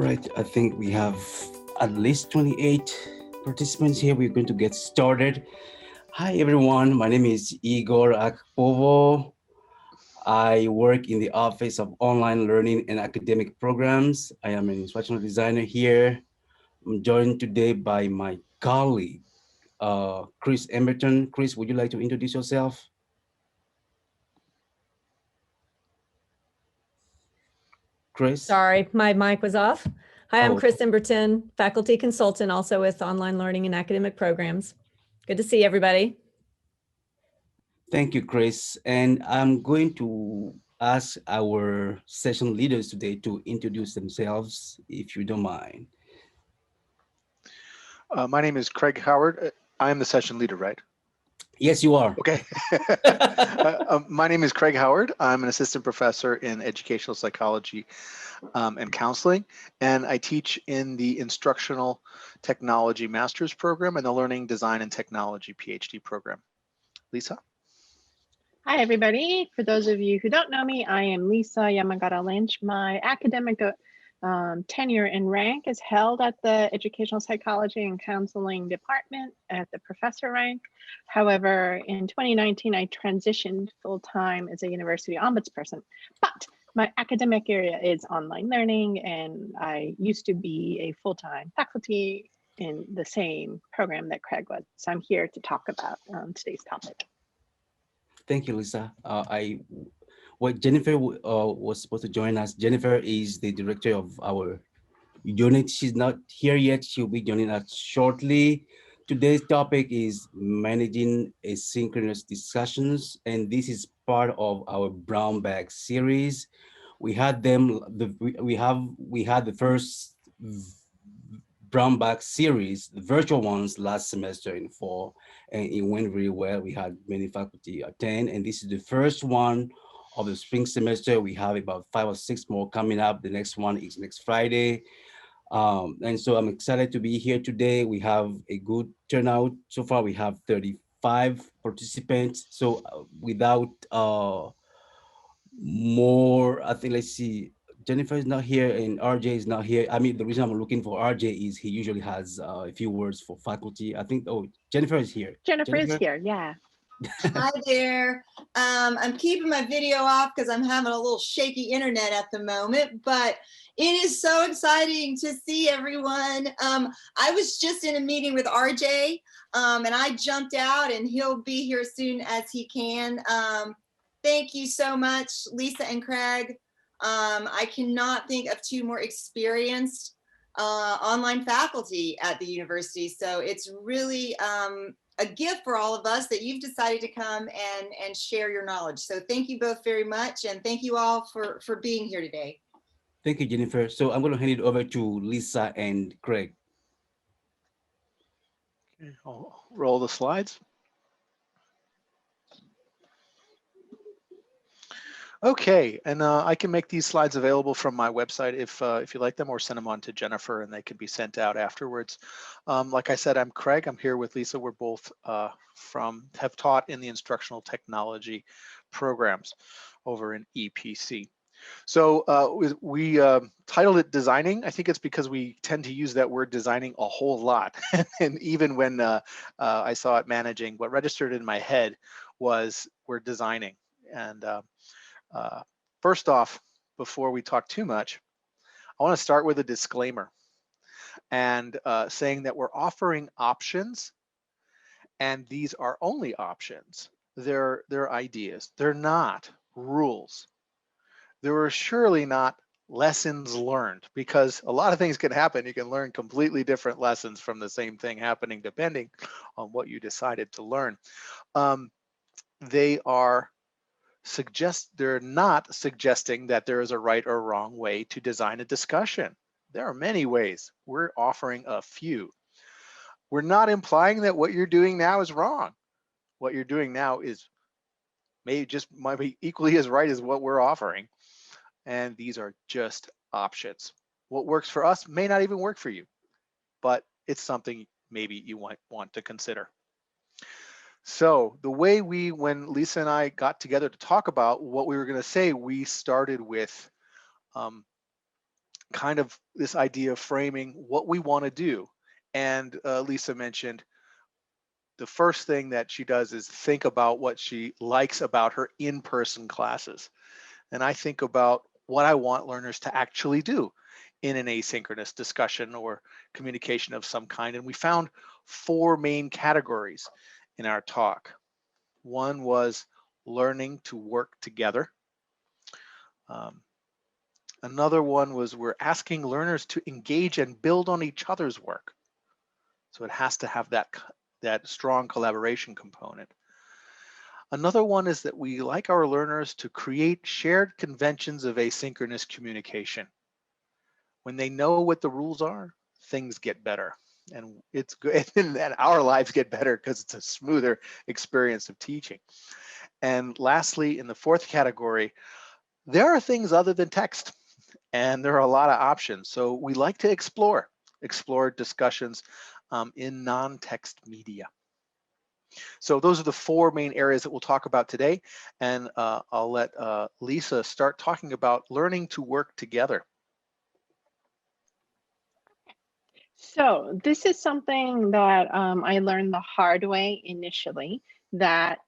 All right, I think we have at least 28 participants here. We're going to get started. Hi, everyone. My name is Igor Akpovo. I work in the Office of Online Learning and Academic Programs. I am an instructional designer here. I'm joined today by my colleague, Chris Emberton. Chris, would you like to introduce yourself? Chris? Sorry, my mic was off. Hi, I'm Oh, Chris Emberton, faculty consultant, also with online learning and academic programs. Good to see everybody. thank you, Chris. And I'm going to ask our session leaders today to introduce themselves, if you don't mind. My name is Craig Howard. I am the session leader, right? Yes, you are. Okay. My name is Craig Howard. I'm an assistant professor in educational psychology and counseling, and I teach in the instructional technology master's program and the learning design and technology PhD program. Lisa? Hi, everybody. For those of you who don't know me, I am Lisa Yamagata-Lynch. My academic tenure and rank is held at the Educational Psychology and Counseling Department at the professor rank. However, in 2019, I transitioned full-time as a university ombudsperson. But my academic area is online learning, and I used to be a full-time faculty in the same program that Craig was. So I'm here to talk about today's topic. Thank you, Lisa. Jennifer was supposed to join us. Jennifer is the director of our unit. She's not here yet. She'll be joining us shortly. Today's topic is managing asynchronous discussions, and this is part of our brown bag series. We had them. We had the first brown bag series, the virtual ones, last semester in fall, and it went really well. We had many faculty attend, and this is the first one of the spring semester. We have about 5 or 6 more coming up. The next one is next Friday. And so I'm excited to be here today. We have a good turnout. So far, we have 35 participants. So without more, I think, let's see, Jennifer is not here and RJ is not here. I mean, the reason I'm looking for RJ is he usually has a few words for faculty. I think, oh, Jennifer is here. Jennifer is here, yeah. Hi there. I'm keeping my video off because I'm having a little shaky internet at the moment, but it is so exciting to see everyone. I was just in a meeting with RJ and I jumped out, and he'll be here as soon as he can. Thank you so much, Lisa and Craig. I cannot think of 2 more experienced online faculty at the university. So it's really a gift for all of us that you've decided to come and share your knowledge. So thank you both very much. And thank you all for being here today. Thank you, Jennifer. So I'm going to hand it over to Lisa and Craig. Okay, I'll roll the slides. Okay, and I can make these slides available from my website if you like them, or send them on to Jennifer and they can be sent out afterwards. Like I said, I'm Craig. I'm here with Lisa. We're both have taught in the instructional technology programs over in EPC. So we titled it Designing. I think it's because we tend to use that word designing a whole lot. And even when I saw it managing, what registered in my head was we're designing. And first off, before we talk too much, I want to start with a disclaimer and saying that we're offering options, and these are only options. They're ideas. They're not rules. There are surely not lessons learned, because a lot of things can happen. You can learn completely different lessons from the same thing happening depending on what you decided to learn. They're not suggesting that there is a right or wrong way to design a discussion. There are many ways. We're offering a few. We're not implying that what you're doing now is wrong. What you're doing now is might be equally as right as what we're offering. And these are just options. What works for us may not even work for you, but it's something maybe you might want to consider. So the way when Lisa and I got together to talk about what we were going to say, we started with kind of this idea of framing what we want to do. And Lisa mentioned the first thing that she does is think about what she likes about her in-person classes. And I think about what I want learners to actually do in an asynchronous discussion or communication of some kind. And we found 4 main categories in our talk. One was learning to work together. Another one was we're asking learners to engage and build on each other's work. So it has to have that strong collaboration component. Another one is that we like our learners to create shared conventions of asynchronous communication. When they know what the rules are, things get better. And it's good, and our lives get better because it's a smoother experience of teaching. And lastly, in the 4th category, there are things other than text, and there are a lot of options. So we like to explore discussions in non-text media. So those are the 4 main areas that we'll talk about today. And I'll let Lisa start talking about learning to work together. So this is something that I learned the hard way initially, that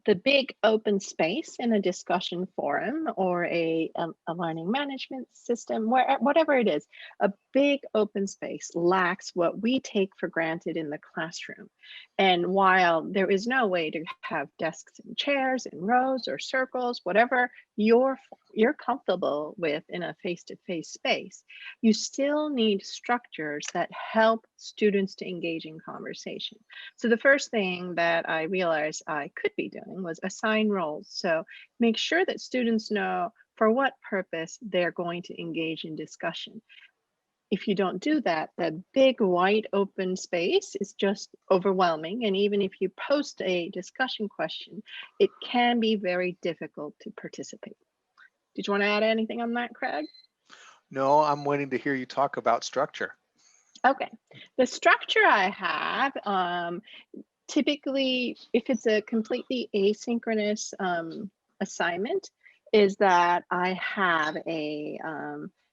the big open space in a discussion forum or a learning management system, whatever it is, a big open space lacks what we take for granted in the classroom. And while there is no way to have desks and chairs in rows or circles, whatever you're comfortable with in a face-to-face space, you still need structures that help students to engage in conversation. So the first thing that I realized I could be doing was assign roles. So make sure that students know for what purpose they're going to engage in discussion. If you don't do that, that big wide open space is just overwhelming. And even if you post a discussion question, it can be very difficult to participate. Did you want to add anything on that, Craig? No, I'm waiting to hear you talk about structure. Okay, the structure I have, typically, if it's a completely asynchronous assignment, is that I have a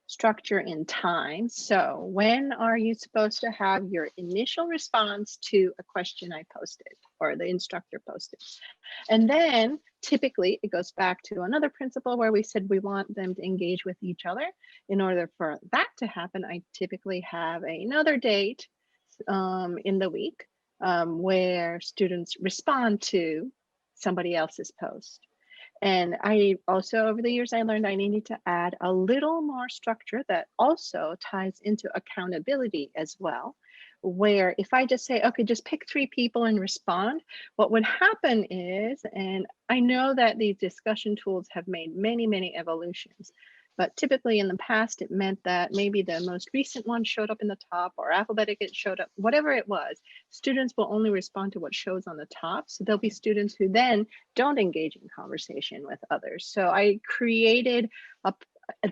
structure in time. So when are you supposed to have your initial response to a question I posted or the instructor posted? And then typically it goes back to another principle where we said we want them to engage with each other. In order for that to happen, I typically have another date in the week where students respond to somebody else's post. And I also, over the years, I learned I needed to add a little more structure that also ties into accountability as well, where if I just say, okay, just pick 3 people and respond, what would happen is, and I know that these discussion tools have made many, many evolutions, but typically in the past, it meant that maybe the most recent one showed up in the top or alphabetic, it showed up, whatever it was. Students will only respond to what shows on the top. So there'll be students who then don't engage in conversation with others. So I created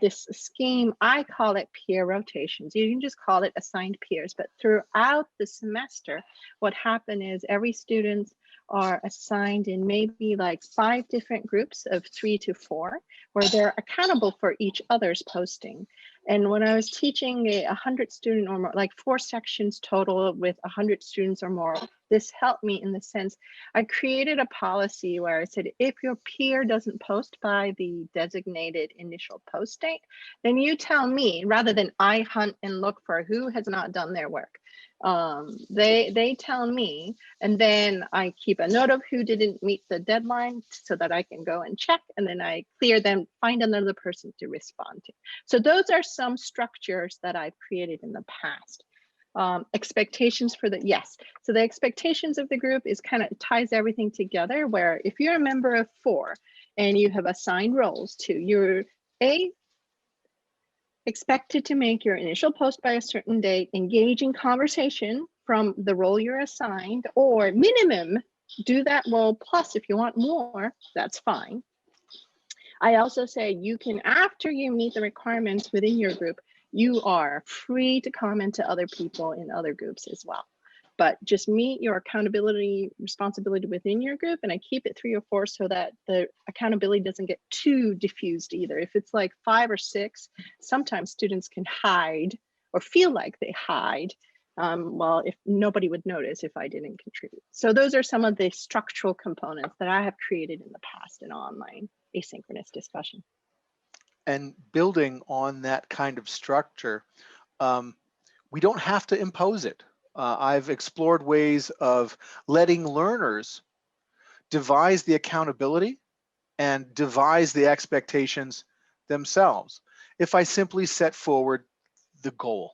this scheme, I call it peer rotations. You can just call it assigned peers, but throughout the semester, what happened is every student are assigned in maybe like 5 different groups of 3 to 4, where they're accountable for each other's posting. And when I was teaching a 100 student or more, like 4 sections total with 100 students or more, this helped me in the sense, I created a policy where I said, if your peer doesn't post by the designated initial post date, then you tell me, rather than I hunt and look for who has not done their work. They tell me, and then I keep a note of who didn't meet the deadline so that I can go and check, and then I clear them, find another person to respond to. So those are some structures that I've created in the past. Expectations for the, yes. So the expectations of the group is kind of ties everything together, where if you're a member of 4 and you have assigned roles to, you're expected to make your initial post by a certain date, engage in conversation from the role you're assigned, or minimum do that role, plus if you want more, that's fine. I also say you can, after you meet the requirements within your group, you are free to comment to other people in other groups as well. but just meet your accountability responsibility within your group, and I keep it 3 or 4 so that the accountability doesn't get too diffused either. If it's like 5 or 6, sometimes students can hide or feel like they hide. Well, if nobody would notice if I didn't contribute. So those are some of the structural components that I have created in the past in online asynchronous discussion. And building on that kind of structure, we don't have to impose it. I've explored ways of letting learners devise the accountability and devise the expectations themselves. If I simply set forward the goal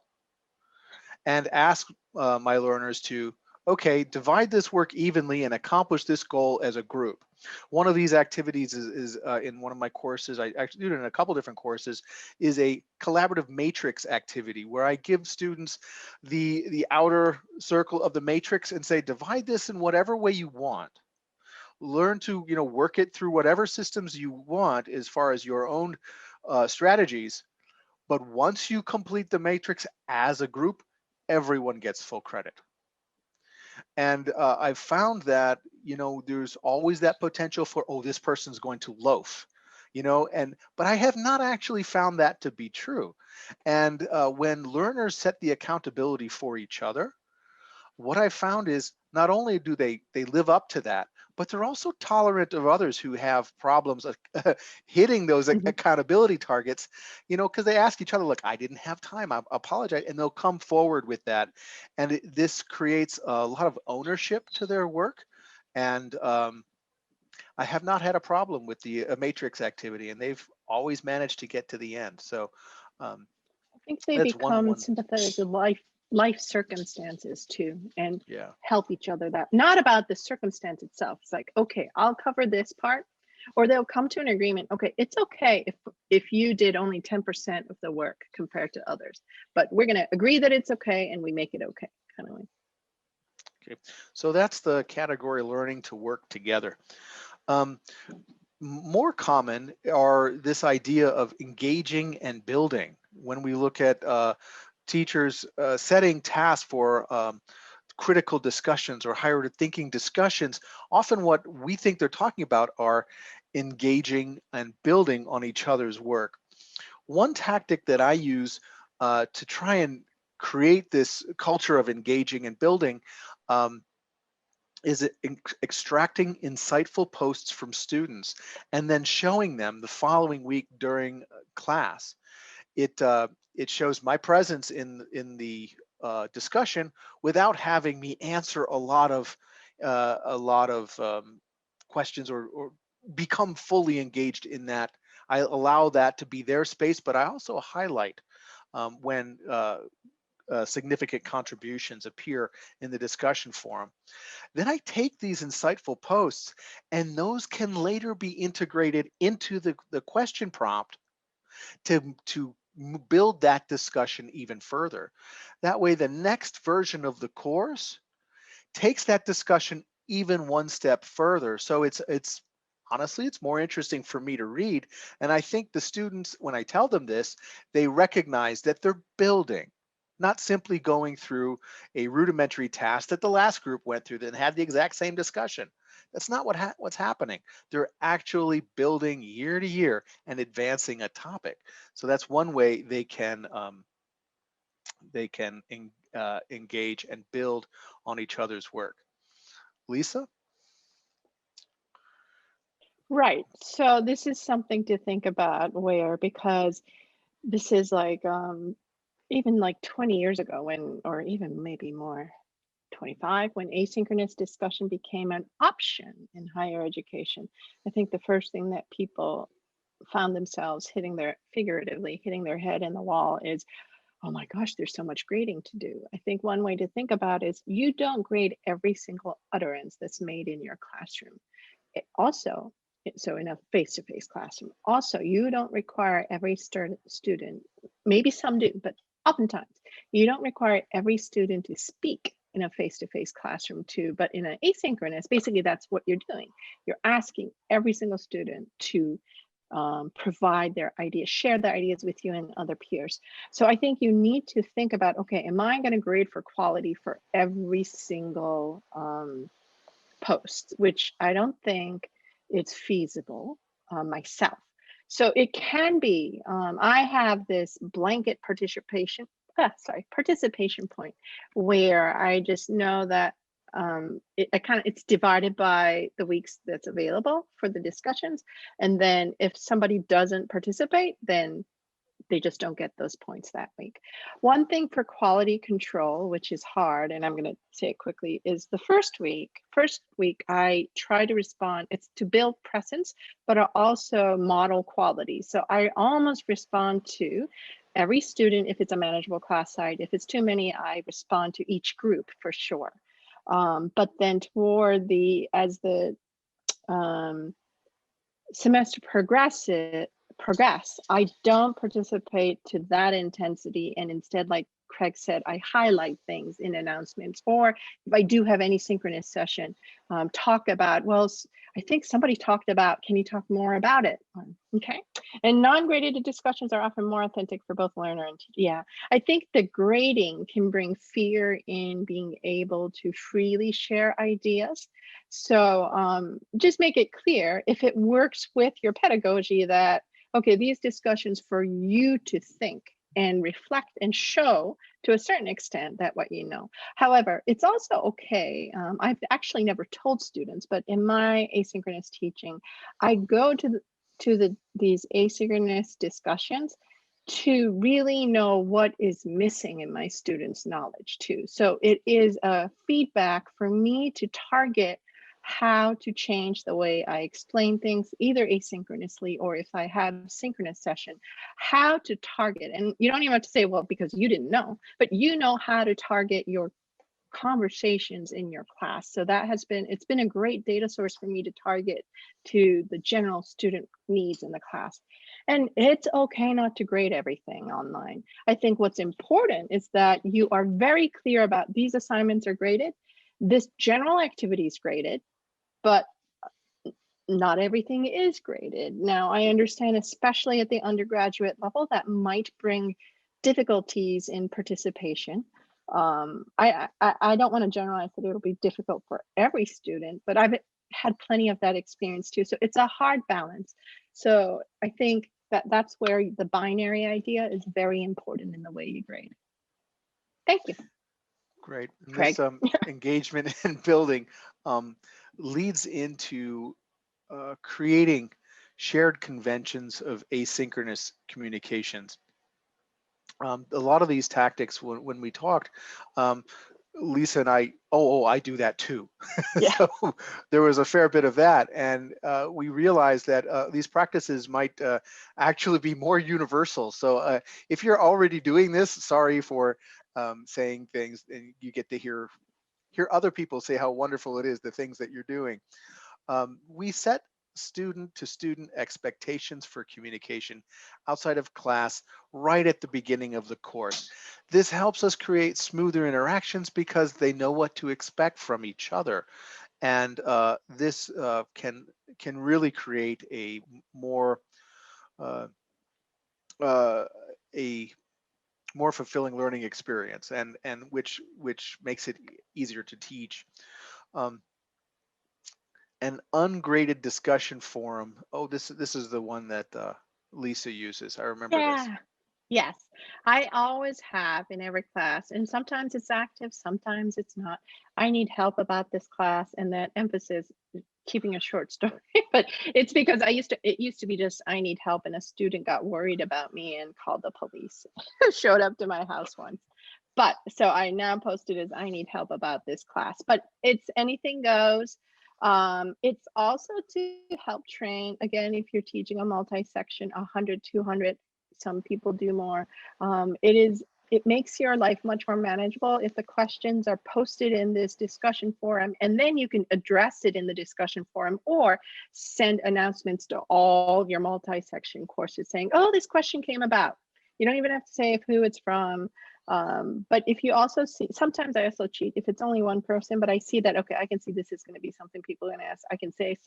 and ask my learners to, okay, divide this work evenly and accomplish this goal as a group. One of these activities is in one of my courses, I actually do it in a couple different courses, is a collaborative matrix activity where I give students the outer circle of the matrix and say, divide this in whatever way you want. Learn to, you know, work it through whatever systems you want as far as your own strategies. But once you complete the matrix as a group, everyone gets full credit. And I've found that, you know, there's always that potential for, oh, this person's going to loaf, you know, but I have not actually found that to be true. And when learners set the accountability for each other, what I found is not only do they live up to that, but they're also tolerant of others who have problems hitting those accountability targets, you know, because they ask each other, look, I didn't have time, I apologize, and they'll come forward with that. And this creates a lot of ownership to their work. And I have not had a problem with the matrix activity, and they've always managed to get to the end. So I think they that's become sympathetic to life circumstances too, and yeah. help each other. That not about the circumstance itself. It's like, okay, I'll cover this part, or they'll come to an agreement. Okay, it's okay if you did only 10% of the work compared to others, but we're going to agree that it's okay, and we make it okay, kind of like. Okay, so that's the category learning to work together. More common are this idea of engaging and building. When we look at teachers setting tasks for critical discussions or higher order thinking discussions, often what we think they're talking about are engaging and building on each other's work. One tactic that I use to try and create this culture of engaging and building is extracting insightful posts from students and then showing them the following week during class. It shows my presence in the discussion without having me answer a lot of questions or become fully engaged in that. I allow that to be their space, but I also highlight when significant contributions appear in the discussion forum. Then I take these insightful posts, and those can later be integrated into the question prompt to build that discussion even further. That way, the next version of the course takes that discussion even one step further. So it's honestly, it's more interesting for me to read. And I think the students, when I tell them this, they recognize that they're building, not simply going through a rudimentary task that the last group went through and had the exact same discussion. That's not what's happening. They're actually building year to year and advancing a topic. So that's one way they can engage and build on each other's work. Lisa? Right. So this is something to think about because this is like even like 20 years ago or even maybe more, 25, when asynchronous discussion became an option in higher education. I think the first thing that people found themselves figuratively hitting their head in the wall is, oh my gosh, there's so much grading to do. I think one way to think about it is you don't grade every single utterance that's made in your classroom. So in a face-to-face classroom, also, you don't require every student, maybe some do, but oftentimes, you don't require every student to speak in a face-to-face classroom too, but in an asynchronous, basically that's what you're doing. You're asking every single student to provide their ideas, share their ideas with you and other peers. So I think you need to think about, okay, am I going to grade for quality for every single post, which I don't think it's feasible myself. So it can be, I have this blanket participation point where I just know that it's divided by the weeks that's available for the discussions. And then if somebody doesn't participate, then they just don't get those points that week. One thing for quality control, which is hard, and I'm going to say it quickly, is the first week I try to respond. It's to build presence, but I also model quality. So I almost respond to every student if it's a manageable class size. If it's too many, I respond to each group for sure. But then as the semester progress, I don't participate to that intensity, and instead, like Craig said, I highlight things in announcements, or if I do have any synchronous session, talk about, well, I think somebody talked about, can you talk more about it? Okay. And non-graded discussions are often more authentic for both learner and teacher. Yeah, I think the grading can bring fear in being able to freely share ideas. So just make it clear, if it works with your pedagogy, that, okay, these discussions for you to think and reflect and show to a certain extent that what you know. However, it's also okay. I've actually never told students, but in my asynchronous teaching, I go to these asynchronous discussions to really know what is missing in my students' knowledge too. So it is a feedback for me to target how to change the way I explain things, either asynchronously or if I have synchronous session, how to target. And you don't even have to say, well, because you didn't know, but you know how to target your conversations in your class. So it's been a great data source for me to target to the general student needs in the class. And it's okay not to grade everything online. I think what's important is that you are very clear about these assignments are graded, this general activity is graded, but not everything is graded. Now, I understand, especially at the undergraduate level, that might bring difficulties in participation. I don't want to generalize that it'll be difficult for every student, but I've had plenty of that experience too. So it's a hard balance. So I think that's where the binary idea is very important in the way you grade. Thank you. Great. And Craig. this engagement and building leads into creating shared conventions of asynchronous communications. A lot of these tactics, when we talked, Lisa and I do that too. Yeah. So there was a fair bit of that, and we realized that these practices might actually be more universal. So if you're already doing this, sorry for saying things, and you get to hear other people say how wonderful it is, the things that you're doing. We set student to student expectations for communication outside of class right at the beginning of the course. This helps us create smoother interactions because they know what to expect from each other. And this can really create a more fulfilling learning experience, and which makes it easier to teach. An ungraded discussion forum. Oh, this is the one that Lisa uses. I remember this. Yes, I always have in every class, and sometimes it's active, sometimes it's not. I need help about this class, and that emphasis, keeping a short story, but it's because it used to be just, I need help, and a student got worried about me and called the police. Showed up to my house once. But so I now posted as, I need help about this class, but it's anything goes. It's also to help train, again, if you're teaching a multi-section, 100, 200, some people do more. It makes your life much more manageable if the questions are posted in this discussion forum, and then you can address it in the discussion forum or send announcements to all your multi-section courses saying, oh, this question came about. You don't even have to say who it's from. But if you also see, sometimes I also cheat if it's only one person, but I see that, okay, I can see this is going to be something people are going to ask. I can say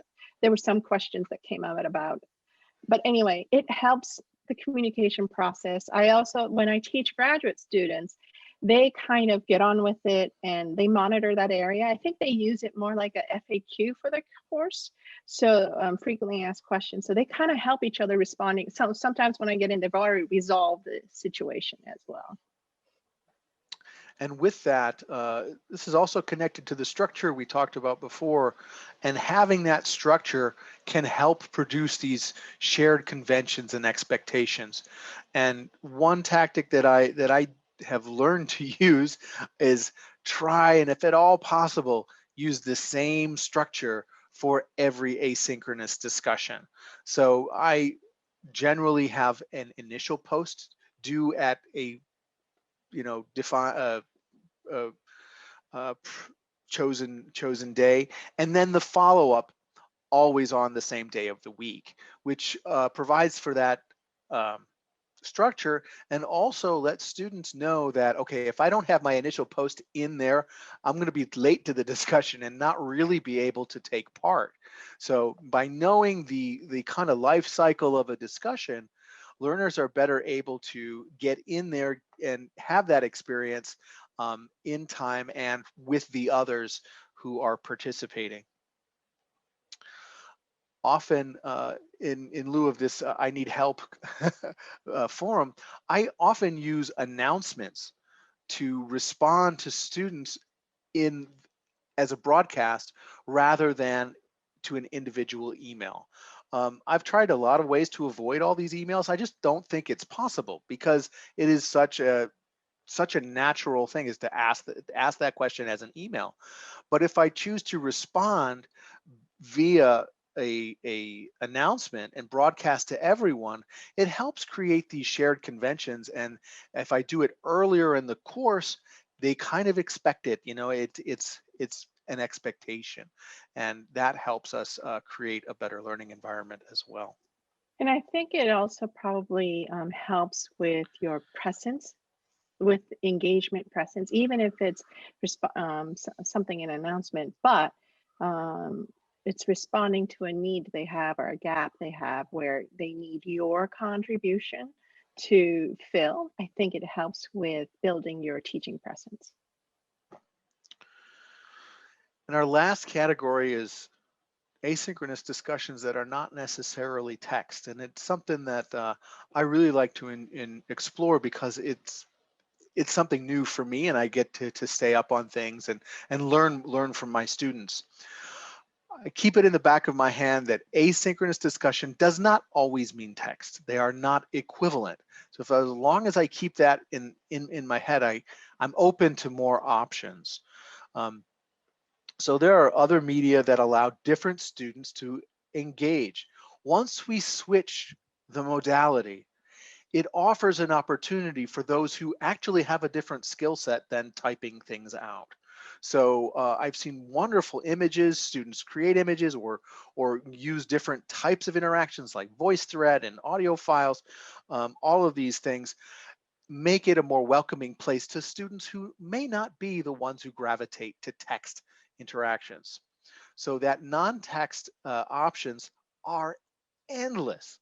there were some questions that came out about But anyway, it helps the communication process. I also, when I teach graduate students, they kind of get on with it and they monitor that area. I think they use it more like a FAQ for the course. So frequently asked questions. So they kind of help each other responding. So sometimes when I get in, they've already resolved the situation as well. And with that, this is also connected to the structure we talked about before, and having that structure can help produce these shared conventions and expectations. And one tactic that I have learned to use is try, and if at all possible, use the same structure for every asynchronous discussion. So I generally have an initial post due at a uh, uh, chosen day, and then the follow up always on the same day of the week, which provides for that um, structure, and also lets students know that, okay, if I don't have my initial post in there, I'm going to be late to the discussion and not really be able to take part. So by knowing the kind of life cycle of a discussion, learners are better able to get in there and have that experience in time and with the others who are participating. Often in lieu of this I need help forum, I often use announcements to respond to students in as a broadcast rather than to an individual email. I've tried a lot of ways to avoid all these emails. I just don't think it's possible because it is such a natural thing is to ask that question as an email. But if I choose to respond via a announcement and broadcast to everyone, it helps create these shared conventions. And if I do it earlier in the course, they kind of expect it. It's an expectation, and that helps us create a better learning environment as well. And I think it also probably helps with your presence, with engagement presence, even if it's something, an announcement, but it's responding to a need they have or a gap they have where they need your contribution to fill. I think it helps with building your teaching presence. And our last category is asynchronous discussions that are not necessarily text. And it's something that I really like to explore because it's something new for me, and I get to stay up on things and learn from my students. I keep it in the back of my hand that asynchronous discussion does not always mean text. They are not equivalent. So as long as I keep that in my head, I'm open to more options. So there are other media that allow different students to engage. Once we switch the modality, it offers an opportunity for those who actually have a different skill set than typing things out. So I've seen wonderful images, students create images or use different types of interactions like VoiceThread and audio files. All of these things make it a more welcoming place to students who may not be the ones who gravitate to text interactions. So that non-text options are endless.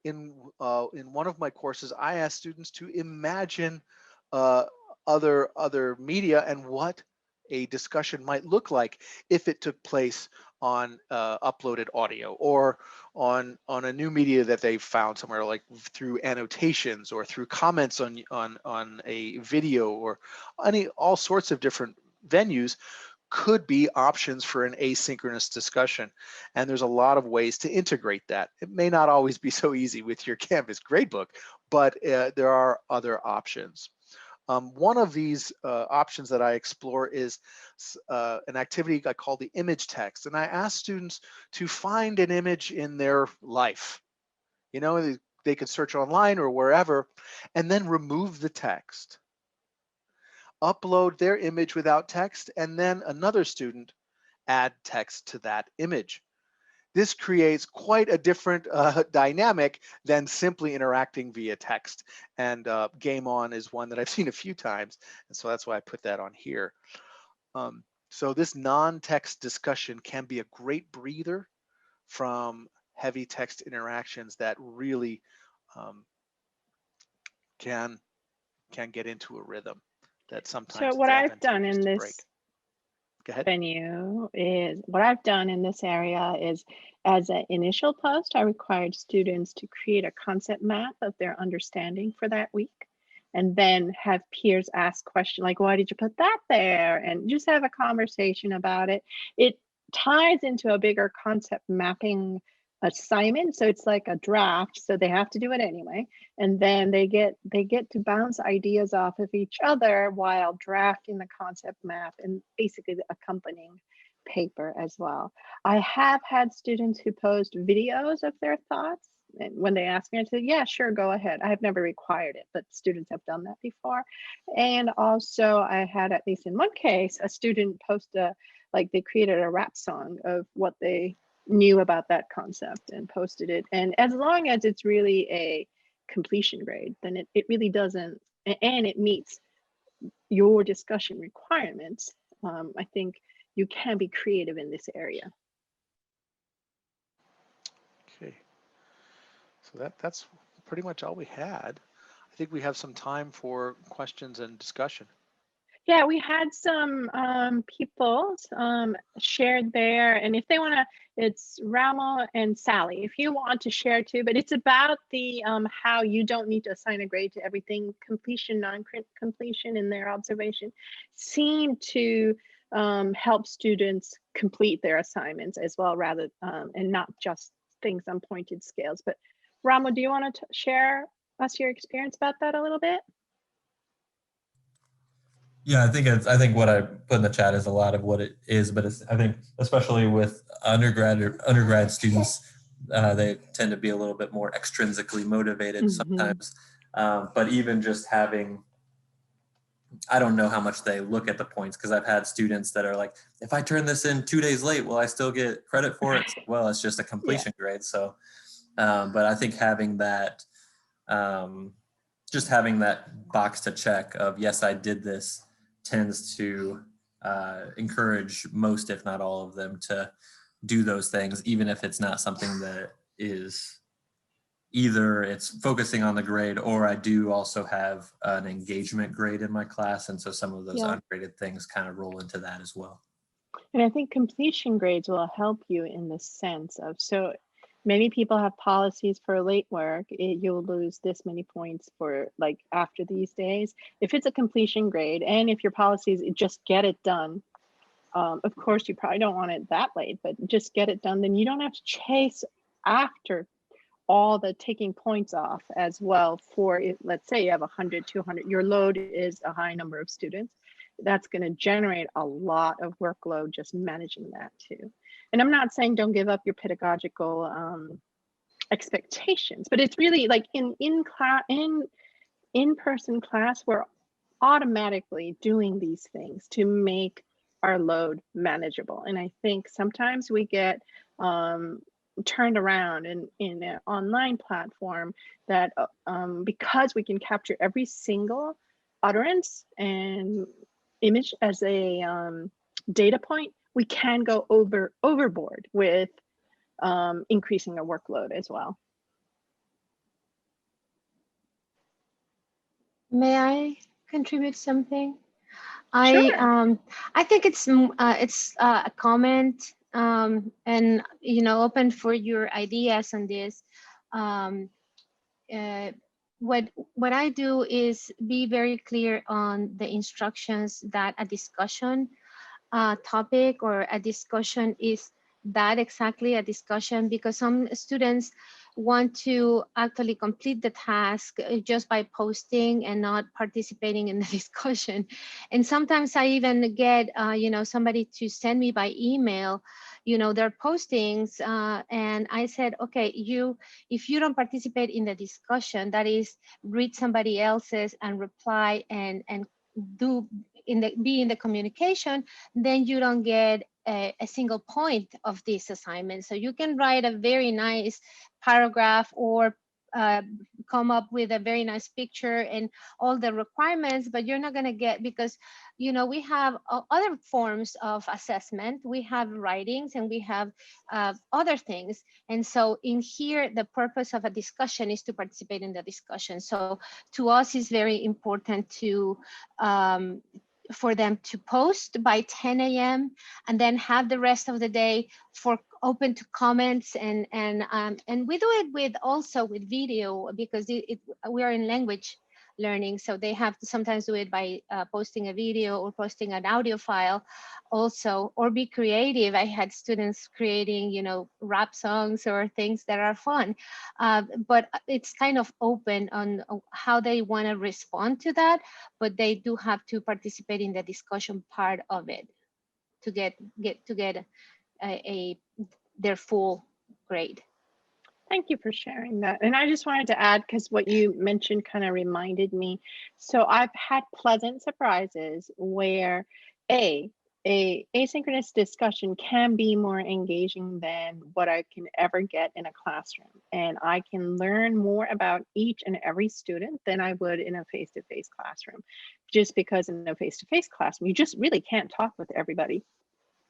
In one of my courses, I asked students to imagine uh, other media and what a discussion might look like if it took place on uploaded audio or on a new media that they found somewhere, like through annotations or through comments on a video or all sorts of different venues could be options for an asynchronous discussion. And there's a lot of ways to integrate that. It may not always be so easy with your Canvas gradebook, but there are other options. One of these options that I explore is an activity I call the image text. And I ask students to find an image in their life. They could search online or wherever, and then remove the text, upload their image without text, and then another student add text to that image. This creates quite a different dynamic than simply interacting via text. And Game On is one that I've seen a few times, and so that's why I put that on here. So this non-text discussion can be a great breather from heavy text interactions that really can get into a rhythm that sometimes So it's what I've done advantageous in to break. this Go ahead. venue is, what I've done in this area is, as an initial post, I required students to create a concept map of their understanding for that week, and then have peers ask questions like, why did you put that there? And just have a conversation about it. It ties into a bigger concept mapping assignment. So it's like a draft, so they have to do it anyway. And then they get to bounce ideas off of each other while drafting the concept map and basically the accompanying paper as well. I have had students who post videos of their thoughts. And when they ask me, I said, yeah, sure, go ahead. I have never required it, but students have done that before. And also I had, at least in one case, a student post like they created a rap song of what they knew about that concept and posted it. And as long as it's really a completion grade, then it really doesn't, and it meets your discussion requirements. I think you can be creative in this area. Okay, so that's pretty much all we had. I think we have some time for questions and discussion. Yeah, we had some people shared there, and if they want to, it's Ramo and Sally. If you want to share too, but it's about the how you don't need to assign a grade to everything. Completion, non-completion, in their observation, seem to help students complete their assignments as well, rather and not just things on pointed scales. But Ramo, do you want to share us your experience about that a little bit? Yeah, I think what I put in the chat is a lot of what it is, but I think especially with undergrad students, they tend to be a little bit more extrinsically motivated sometimes. But even just having, I don't know how much they look at the points, because I've had students that are like, if I turn this in 2 days late, will I still get credit for it? Well, it's just a completion grade. So, but I think having that, just having that box to check of, yes, I did this, tends to encourage most, if not all of them, to do those things, even if it's not something that is either it's focusing on the grade, or I do also have an engagement grade in my class. And so some of those ungraded things kind of roll into that as well. And I think completion grades will help you in the sense of, so many people have policies for late work. You'll lose this many points for like after these days. If it's a completion grade, and if your policy is just get it done, of course you probably don't want it that late, but just get it done, then you don't have to chase after all the taking points off as well. For it, let's say you have 100, 200, your load is a high number of students. That's going to generate a lot of workload just managing that too. And I'm not saying don't give up your pedagogical expectations, but it's really like in-person class, we're automatically doing these things to make our load manageable. And I think sometimes we get turned around in an online platform that because we can capture every single utterance and image as a data point, we can go overboard with increasing our workload as well. May I contribute something? Sure. I think it's a comment, and open for your ideas on this. What I do is be very clear on the instructions that a discussion topic or a discussion is that exactly a discussion, because some students want to actually complete the task just by posting and not participating in the discussion. And sometimes I even get somebody to send me by email their postings, and I said, okay, if you don't participate in the discussion, that is read somebody else's and reply and be in the communication, then you don't get a single point of this assignment. So you can write a very nice paragraph or come up with a very nice picture and all the requirements, but you're not going to get, because we have other forms of assessment. We have writings and we have other things. And so in here, the purpose of a discussion is to participate in the discussion. So to us, it's very important to for them to post by 10 a.m. and then have the rest of the day for open to comments, and we do it with also with video, because we are in language learning, so they have to sometimes do it by posting a video or posting an audio file also, or be creative. I had students creating rap songs or things that are fun, but it's kind of open on how they want to respond to that, but they do have to participate in the discussion part of it to get their full grade. Thank you for sharing that. And I just wanted to add, because what you mentioned kind of reminded me. So I've had pleasant surprises where a asynchronous discussion can be more engaging than what I can ever get in a classroom. And I can learn more about each and every student than I would in a face-to-face classroom. Just because in a face-to-face classroom, you just really can't talk with everybody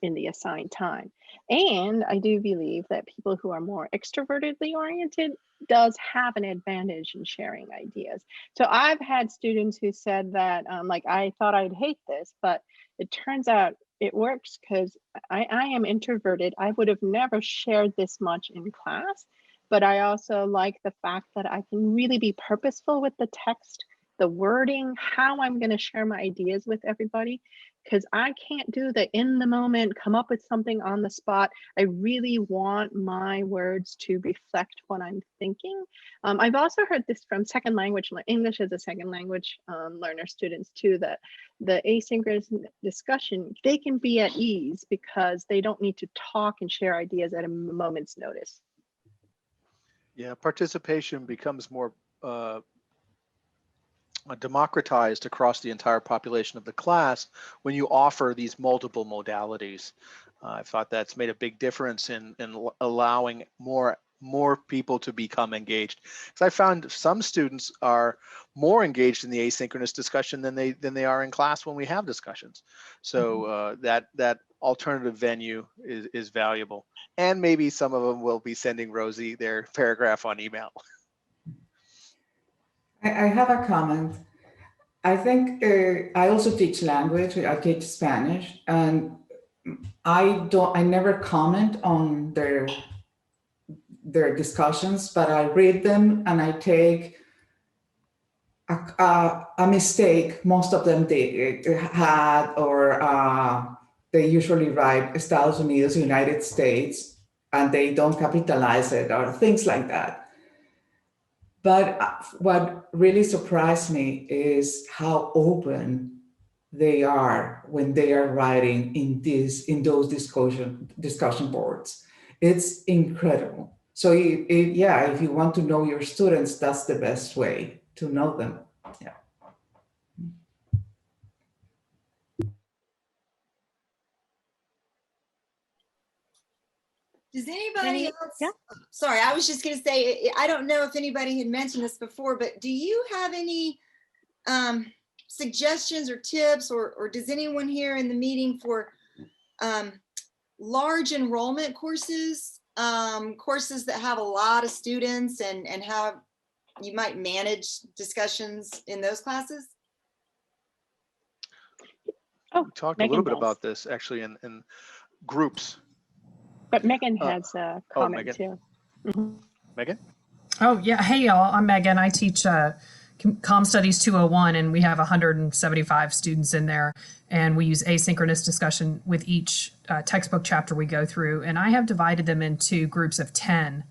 in the assigned time. And I do believe that people who are more extrovertedly oriented does have an advantage in sharing ideas. So I've had students who said that, like, I thought I'd hate this, but it turns out it works, because I am introverted. I would have never shared this much in class, but I also like the fact that I can really be purposeful with the text, the wording, how I'm going to share my ideas with everybody, because I can't do the in the moment, come up with something on the spot. I really want my words to reflect what I'm thinking. I've also heard this from second language, English as a second language learner students too, that the asynchronous discussion, they can be at ease because they don't need to talk and share ideas at a moment's notice. Yeah, participation becomes more democratized across the entire population of the class when you offer these multiple modalities. I thought that's made a big difference in allowing more people to become engaged. Because I found some students are more engaged in the asynchronous discussion than they are in class when we have discussions. So that alternative venue is valuable. And maybe some of them will be sending Rosie their paragraph on email. I have a comment. I think I also teach language. I teach Spanish, and I never comment on their discussions, but I read them and I take a mistake most of them they had, or they usually write Estados Unidos, United States, and they don't capitalize it or things like that. But what really surprised me is how open they are when they are writing in those discussion boards. It's incredible. So if you want to know your students, that's the best way to know them. Yeah. Does anybody else? Yeah. Sorry, I was just going to say, I don't know if anybody had mentioned this before, but do you have any suggestions or tips, or does anyone here in the meeting for large enrollment courses, courses that have a lot of students, and how you might manage discussions in those classes? Oh, We talked Megan a little bit does. about this actually in groups. But Megan has a comment Megan. too. Megan? Oh, yeah. Hey, y'all. I'm Megan. I teach Com Studies 201, and we have 175 students in there. And we use asynchronous discussion with each textbook chapter we go through. And I have divided them into groups of 10.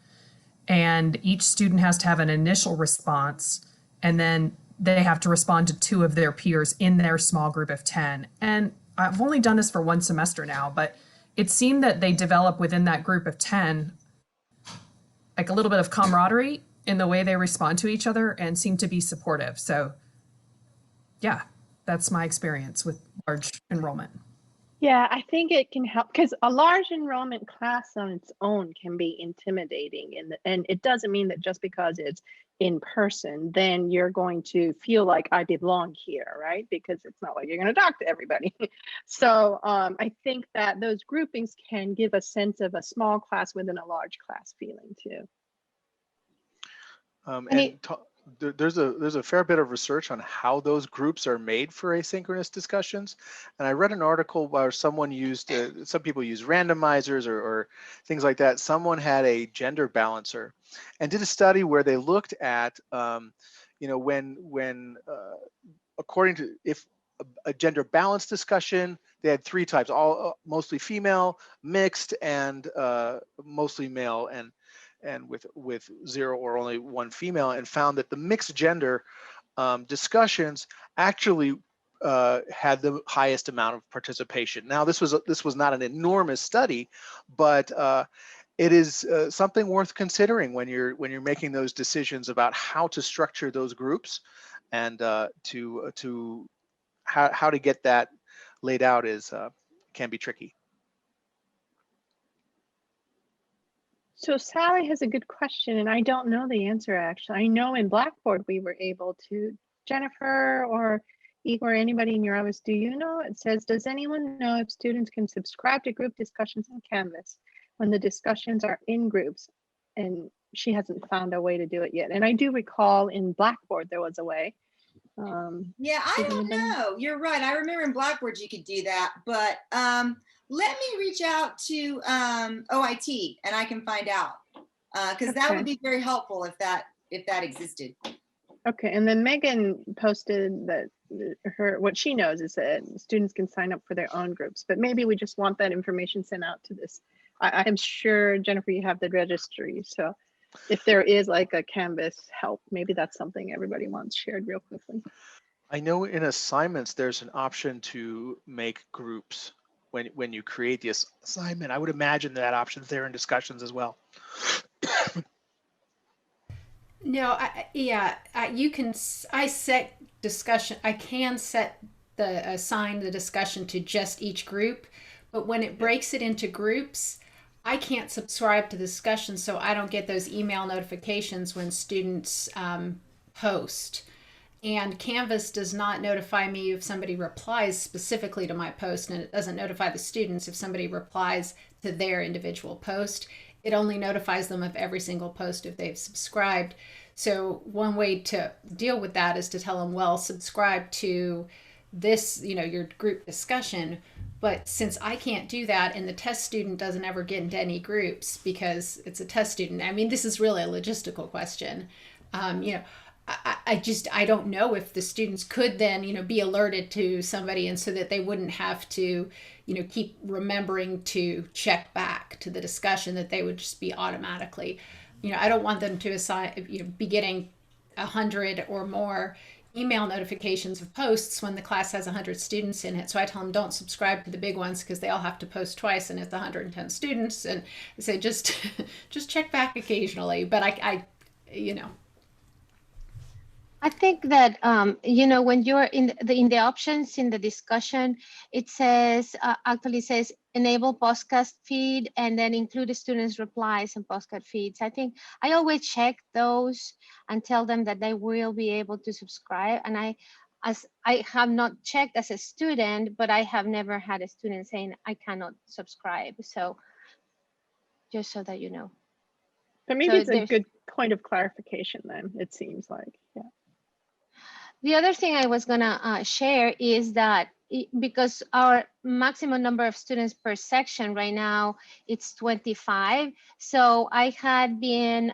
And each student has to have an initial response, and then they have to respond to 2 of their peers in their small group of 10. And I've only done this for 1 semester now, but it seemed that they develop within that group of 10 like a little bit of camaraderie in the way they respond to each other and seem to be supportive. So yeah, that's my experience with large enrollment. Yeah, I think it can help because a large enrollment class on its own can be intimidating, and it doesn't mean that just because it's in person, then you're going to feel like I belong here, right? Because it's not like you're going to talk to everybody. So I think that those groupings can give a sense of a small class within a large class feeling too. There's a fair bit of research on how those groups are made for asynchronous discussions, and I read an article where someone used some people use randomizers or things like that. Someone had a gender balancer and did a study where they looked at when according to if a gender balanced discussion, they had three types: all mostly female, mixed, and mostly male, and with zero or only one female, and found that the mixed gender discussions actually had the highest amount of participation. Now, this was not an enormous study, but it is something worth considering when you're making those decisions about how to structure those groups, and to how to get that laid out can be tricky. So Sally has a good question, and I don't know the answer actually. I know in Blackboard we were able to, Jennifer or Igor, anybody in your office, do you know? It says, does anyone know if students can subscribe to group discussions in Canvas when the discussions are in groups? And she hasn't found a way to do it yet. And I do recall in Blackboard there was a way. Yeah, I don't know. You're right. I remember in Blackboard you could do that, but let me reach out to OIT and I can find out, because that would be very helpful if that existed. Okay, and then Megan posted that what she knows is that students can sign up for their own groups, but maybe we just want that information sent out to this. I'm sure, Jennifer, you have the registry, so if there is like a Canvas help, maybe that's something everybody wants shared real quickly. I know in assignments there's an option to make groups when you create the assignment. I would imagine that option's there in discussions as well. No, you can. I set discussion. I can set assign the discussion to just each group, but when it breaks it into groups, I can't subscribe to the discussion, so I don't get those email notifications when students post. And Canvas does not notify me if somebody replies specifically to my post, and it doesn't notify the students if somebody replies to their individual post. It only notifies them of every single post if they've subscribed. So one way to deal with that is to tell them, well, subscribe to this, your group discussion. But since I can't do that and the test student doesn't ever get into any groups because it's a test student, I mean, this is really a logistical question. I don't know if the students could then, be alerted to somebody, and so that they wouldn't have to, keep remembering to check back to the discussion, that they would just be automatically, I don't want them to assign, be getting 100 or more email notifications of posts when the class has 100 students in it. So I tell them, don't subscribe to the big ones because they all have to post twice and it's 110 students. And I say, just check back occasionally. But I think that when you're in the options in the discussion, it says actually says enable podcast feed and then include the students' replies and podcast feeds. I think I always check those and tell them that they will be able to subscribe. And I have not checked as a student, but I have never had a student saying I cannot subscribe. So just so that you know. But maybe it's a good point of clarification then, it seems like, yeah. The other thing I was gonna share is that because our maximum number of students per section right now, it's 25. So I had been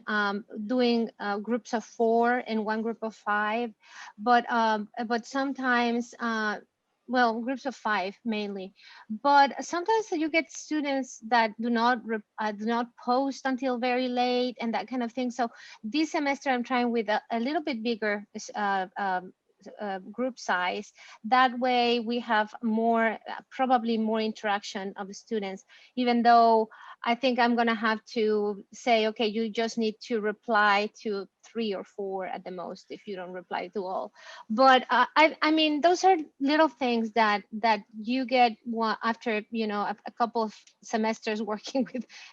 doing groups of 4 and one group of 5, but sometimes, well, groups of 5 mainly, but sometimes you get students that do not post until very late and that kind of thing. So this semester I'm trying with a little bit bigger group size. That way we have more, probably more interaction of the students, even though I think I'm gonna have to say, okay, you just need to reply to 3 or 4 at the most if you don't reply to all. But I mean, those are little things that you get after, you know, a couple of semesters working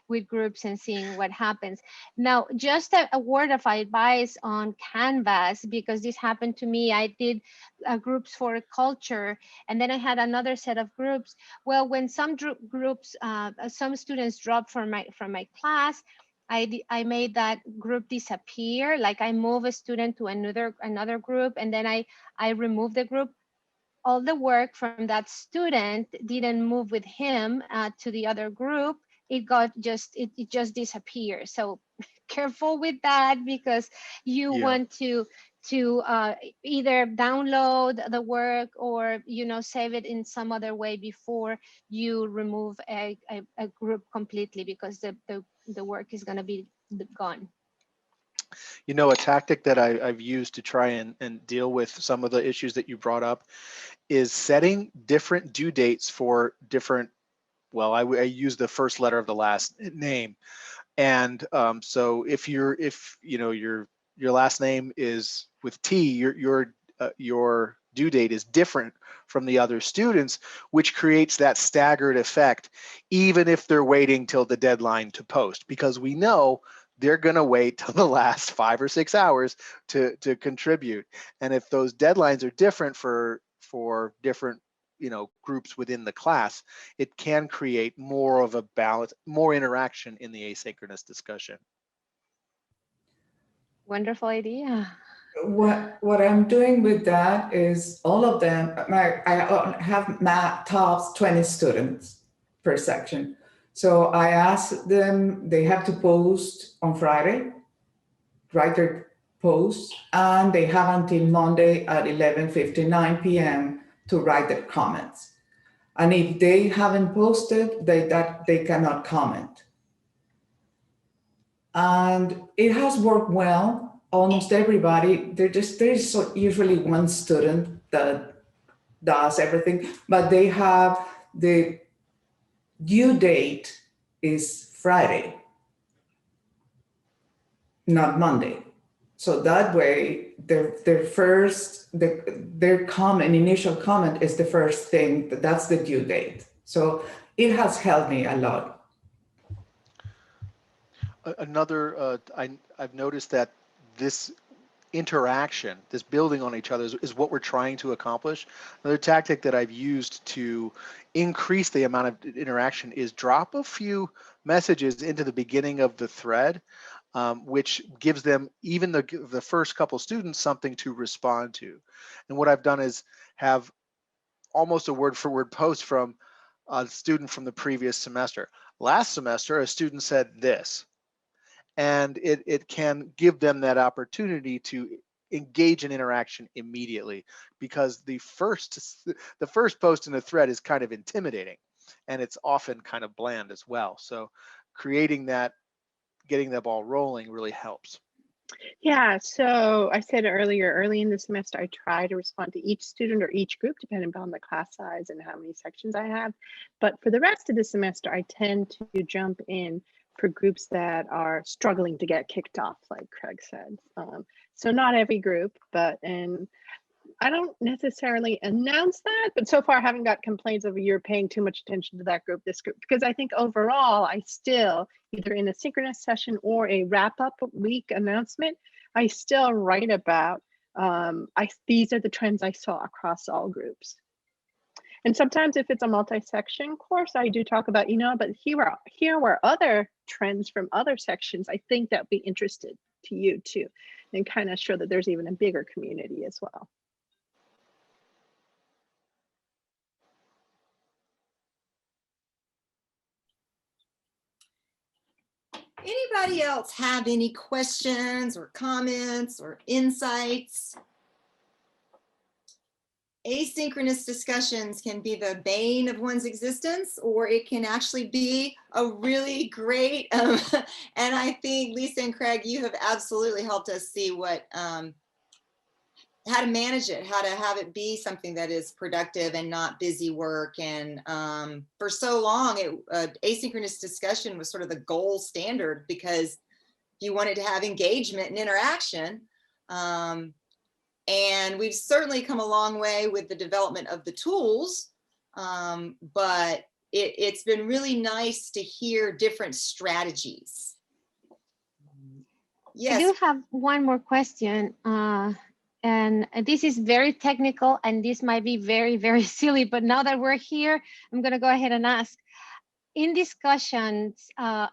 with groups and seeing what happens. Now, just a word of advice on Canvas, because this happened to me. I did groups for culture, and then I had another set of groups. Well, when some groups, some students dropped from my class, I made that group disappear. Like I move a student to another group, and then I remove the group. All the work from that student didn't move with him to the other group. It just disappeared. So careful with that, because you Yeah. want to either download the work or, you know, save it in some other way before you remove a group completely, because the work is going to be gone. You know, a tactic that I've used to try and deal with some of the issues that you brought up is setting different due dates for different, well, I use the first letter of the last name. And so if you know, your last name is with T, your due date is different from the other students, which creates that staggered effect, even if they're waiting till the deadline to post, because we know they're going to wait till the last 5 or 6 hours to contribute. And if those deadlines are different for different, you know, groups within the class, it can create more of a balance, more interaction in the asynchronous discussion. Wonderful idea. What I'm doing with that is all of them. I have top 20 students per section, so I ask them. They have to post on Friday, write their posts, and they have until Monday at 11:59 p.m. to write their comments. And if they haven't posted, they cannot comment. And it has worked well. Almost everybody, there's usually one student that does everything, but they have the due date is Friday, not Monday. So that way, their comment, initial comment is the first thing. That's the due date. So it has helped me a lot. Another, I've noticed that this interaction, this building on each other is what we're trying to accomplish. Another tactic that I've used to increase the amount of interaction is drop a few messages into the beginning of the thread, which gives them, even the first couple students, something to respond to. And what I've done is have almost a word for word post from a student from the previous semester. Last semester, a student said this, and it can give them that opportunity to engage in interaction immediately, because the first post in a thread is kind of intimidating, and it's often kind of bland as well. So creating that, getting the ball rolling really helps. Yeah, so I said earlier, early in the semester, I try to respond to each student or each group, depending on the class size and how many sections I have. But for the rest of the semester, I tend to jump in for groups that are struggling to get kicked off, like Craig said. So not every group, and I don't necessarily announce that, but so far I haven't got complaints of you're paying too much attention to that group, this group, because I think overall I still, either in a synchronous session or a wrap-up week announcement, I still write about, these are the trends I saw across all groups. And sometimes if it's a multi-section course, I do talk about, but here were other trends from other sections I think that would be interested to you too, and kind of show that there's even a bigger community as well. Anybody else have any questions or comments or insights? Asynchronous discussions can be the bane of one's existence, or it can actually be a really great, and I think Lisa and Craig, you have absolutely helped us see what how to manage it, how to have it be something that is productive and not busy work. And for so long, asynchronous discussion was sort of the gold standard, because you wanted to have engagement and interaction. And we've certainly come a long way with the development of the tools, but it's been really nice to hear different strategies. Yes. I do have one more question. And this is very technical, and this might be very, very silly, but now that we're here, I'm going to go ahead and ask. In discussions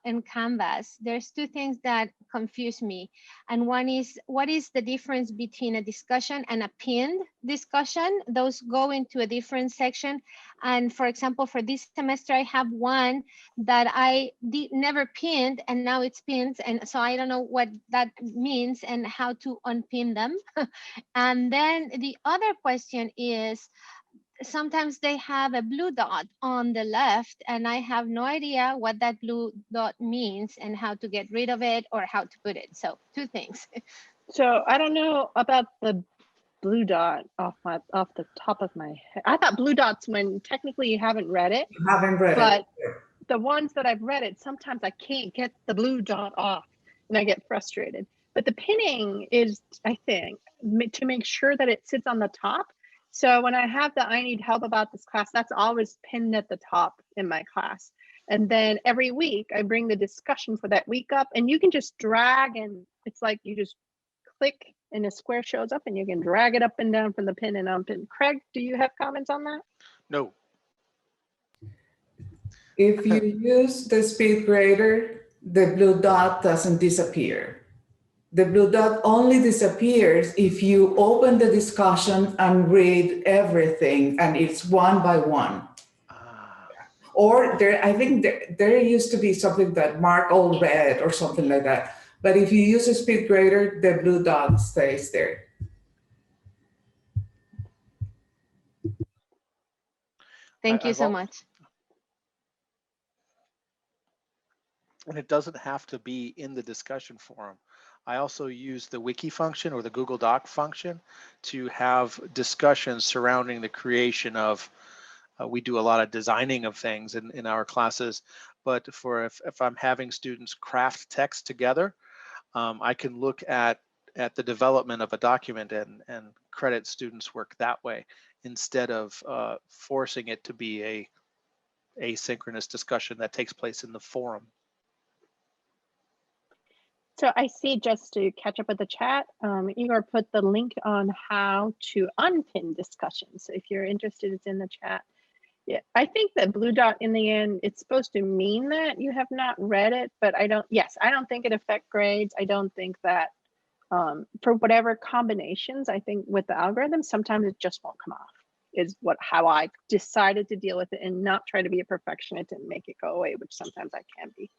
in Canvas, there's two things that confuse me. And one is, what is the difference between a discussion and a pinned discussion? Those go into a different section. And for example, for this semester, I have one that I never pinned, and now it's pinned. And so I don't know what that means and how to unpin them. And then the other question is, sometimes they have a blue dot on the left, and I have no idea what that blue dot means and how to get rid of it or how to put it. So two things. So I don't know about the blue dot off the top of my head. I thought blue dots when technically you haven't read it. You haven't read but it. the ones that I've read it, sometimes I can't get the blue dot off and I get frustrated. But the pinning is, I think, to make sure that it sits on the top. So when I have the I need help about this class, that's always pinned at the top in my class. And then every week I bring the discussion for that week up, and you can just drag, and it's like you just click and a square shows up and you can drag it up and down from the pin and unpin. Craig, do you have comments on that? No. If you use the speed grader, the blue dot doesn't disappear. The blue dot only disappears if you open the discussion and read everything, and it's one by one. Or I think there used to be something that mark all red or something like that. But if you use a speed grader, the blue dot stays there. Thank you so much. And it doesn't have to be in the discussion forum. I also use the wiki function or the Google Doc function to have discussions surrounding the creation of, we do a lot of designing of things in our classes, but if I'm having students craft text together, I can look at the development of a document and credit students' work that way, instead of forcing it to be a asynchronous discussion that takes place in the forum. So I see, just to catch up with the chat, Igor put the link on how to unpin discussions. So if you're interested, it's in the chat. Yeah, I think that blue dot in the end, it's supposed to mean that you have not read it, but I don't think it affects grades. I don't think that for whatever combinations, I think with the algorithm, sometimes it just won't come off, is how I decided to deal with it, and not try to be a perfectionist and make it go away, which sometimes I can be.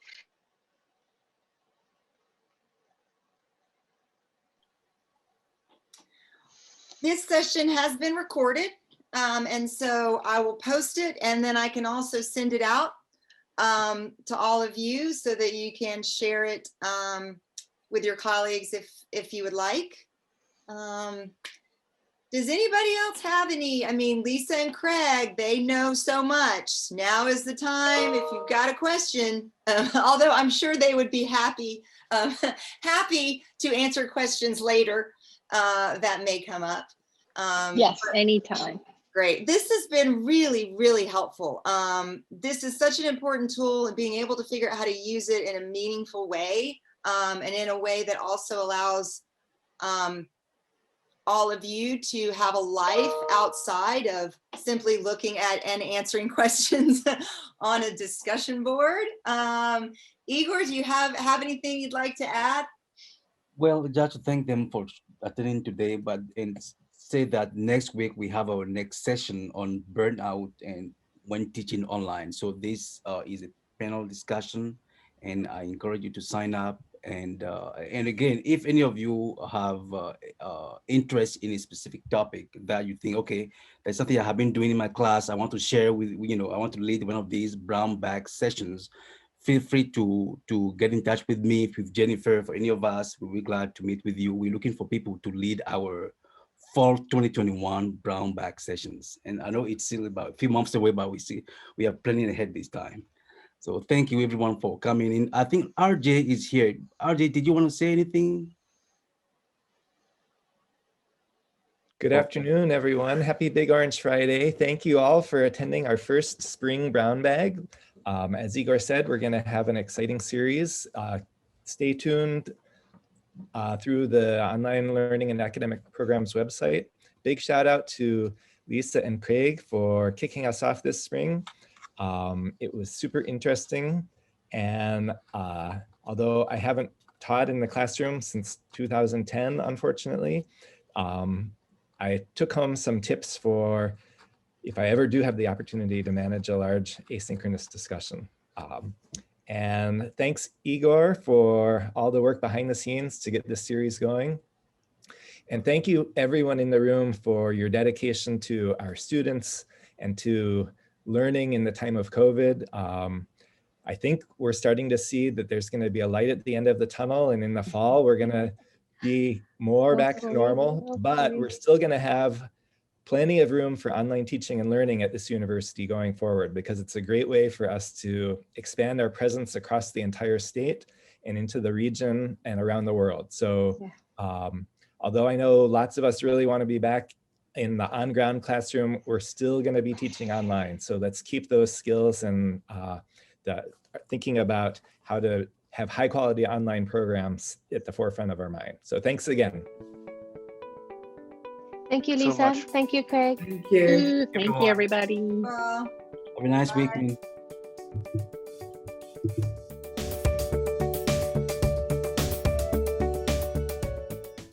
This session has been recorded, and so I will post it, and then I can also send it out to all of you so that you can share it with your colleagues if you would like. Does anybody else have any? I mean, Lisa and Craig, they know so much. Now is the time if you've got a question, although I'm sure they would be happy to answer questions later that may come up. Yes, anytime. Great. This has been really, really helpful. This is such an important tool, and being able to figure out how to use it in a meaningful way, and in a way that also allows all of you to have a life outside of simply looking at and answering questions on a discussion board. Igor, do you have anything you'd like to add? Well, just to thank them for attending today, but and say that next week we have our next session on burnout and when teaching online. So this is a panel discussion, and I encourage you to sign up. And again, if any of you have interest in a specific topic that you think, okay, that's something I have been doing in my class, I want to share with, I want to lead one of these brown bag sessions, feel free to get in touch with me, with Jennifer, for any of us. We'll be glad to meet with you. We're looking for people to lead our fall 2021 brown bag sessions. And I know it's still about a few months away, but we are planning ahead this time. So thank you everyone for coming in. I think RJ is here. RJ, did you want to say anything? Good afternoon, everyone. Happy Big Orange Friday. Thank you all for attending our first spring brown bag. As Igor said, we're going to have an exciting series. Stay tuned through the Online Learning and Academic Programs website. Big shout out to Lisa and Craig for kicking us off this spring. It was super interesting. And although I haven't taught in the classroom since 2010, unfortunately, I took home some tips for if I ever do have the opportunity to manage a large asynchronous discussion. And thanks, Igor, for all the work behind the scenes to get this series going. And thank you everyone in the room for your dedication to our students and to learning in the time of COVID. I think we're starting to see that there's going to be a light at the end of the tunnel, and in the fall, we're going to be more back to normal, but we're still going to have plenty of room for online teaching and learning at this university going forward, because it's a great way for us to expand our presence across the entire state and into the region and around the world. So although I know lots of us really want to be back in the on-ground classroom, we're still going to be teaching online. So let's keep those skills and thinking about how to have high quality online programs at the forefront of our mind. So thanks again. Thank you, So Lisa. much. Thank you, Craig. Thank you. Thank you, everybody. Have a nice Bye. weekend.